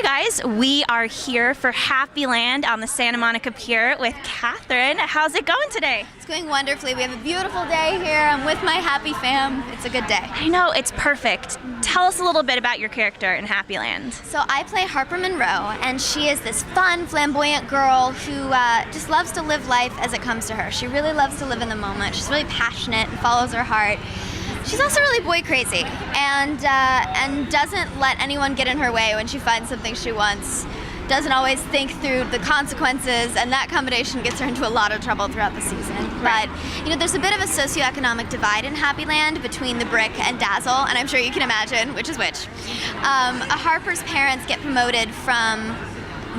guys, we are here for Happyland on the Santa Monica Pier with Katherine. How's it going today? It's going wonderfully. We have a beautiful day here. I'm with my happy fam. It's a good day. I know, it's perfect. Tell us a little bit about your character in Happyland. So I play Harper Monroe, and she is this fun, flamboyant girl who just loves to live life as it comes to her. She really loves to live in the moment. She's really passionate and follows her heart. She's also really boy crazy and doesn't let anyone get in her way when she finds something she wants. Doesn't always think through the consequences, and that combination gets her into a lot of trouble throughout the season. Right. But you know, there's a bit of a socioeconomic divide in Happyland between the Brick and Dazzle, and I'm sure you can imagine which is which. Harper's parents get promoted from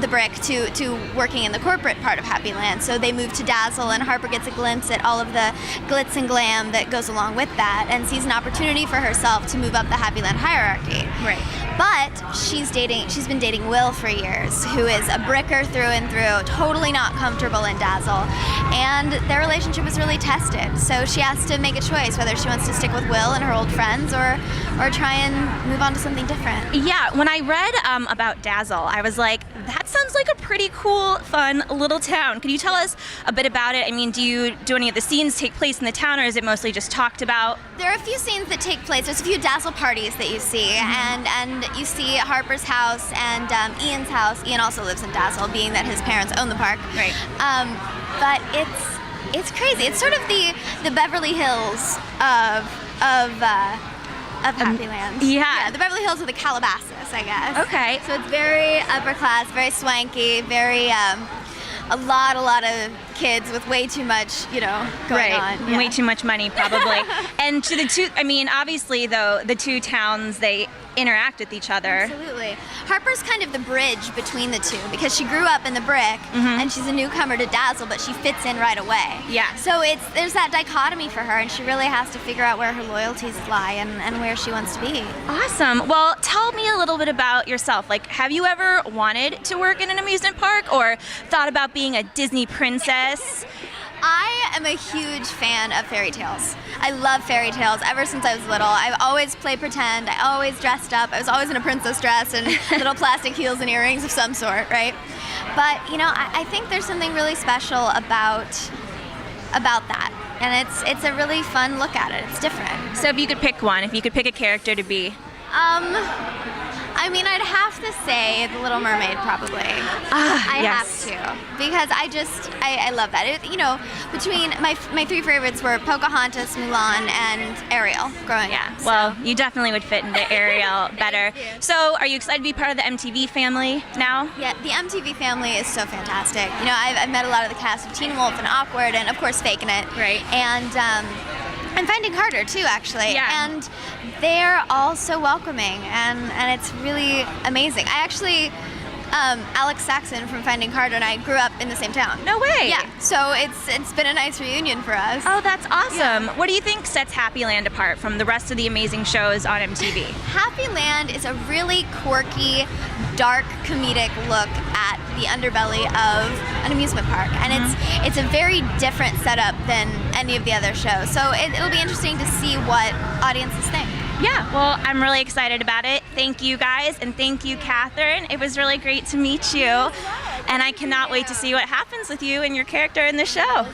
the Brick to working in the corporate part of Happyland, so they move to Dazzle, and Harper gets a glimpse at all of the glitz and glam that goes along with that, and sees an opportunity for herself to move up the Happyland hierarchy. Right. But she's been dating Will for years, who is a Bricker through and through, totally not comfortable in Dazzle, and their relationship was really tested. So she has to make a choice whether she wants to stick with Will and her old friends, or try and move on to something different. Yeah, when I read about Dazzle, I was like, that sounds like a pretty cool, fun little town. Can you tell us a bit about it? I mean, do any of the scenes take place in the town, or is it mostly just talked about? There are a few scenes that take place. There's a few Dazzle parties that you see, and you see Harper's house and Ian's house. Ian also lives in Dazzle, being that his parents own the park. Right. But it's crazy. It's sort of the Beverly Hills of Happyland. Yeah. The Beverly Hills of the Calabasas, I guess. Okay. So it's very upper class, very swanky, very a lot of kids with way too much, going on. Yeah. Way too much money, probably. And to the two, I mean, obviously, though, the two towns, they interact with each other. Absolutely. Harper's kind of the bridge between the two, because she grew up in the Brick, and she's a newcomer to Dazzle, but she fits in right away. Yeah. So there's that dichotomy for her, and she really has to figure out where her loyalties lie and where she wants to be. Awesome. Well, tell me a little bit about yourself. Like, have you ever wanted to work in an amusement park, or thought about being a Disney princess? I am a huge fan of fairy tales. I love fairy tales ever since I was little. I've always played pretend. I always dressed up. I was always in a princess dress and little plastic heels and earrings of some sort, right? But I think there's something really special about that, and it's a really fun look at it. It's different. So if you could pick one, if you could pick a character to be, I mean, I'd have to say The Little Mermaid, probably. I yes. have to, because I love that. Between my three favorites were Pocahontas, Mulan, and Ariel growing up. So. Well, you definitely would fit into Ariel better. So are you excited to be part of the MTV family now? Yeah, the MTV family is so fantastic. I've met a lot of the cast of Teen Wolf and Awkward, and of course Fakin' It. Right. And Finding Carter too, actually. Yeah. And they're all so welcoming, and it's really amazing. I actually, Alex Saxon from Finding Carter and I grew up in the same town. No way. Yeah. So it's been a nice reunion for us. Oh, that's awesome. Yeah. What do you think sets Happyland apart from the rest of the amazing shows on MTV? Happyland is a really quirky, dark, comedic look at the underbelly of an amusement park, and it's a very different setup than any of the other shows. So it'll be interesting to see what audiences think. Yeah, well, I'm really excited about it. Thank you guys, and thank you, Katherine. It was really great to meet you, and I cannot wait to see what happens with you and your character in the show.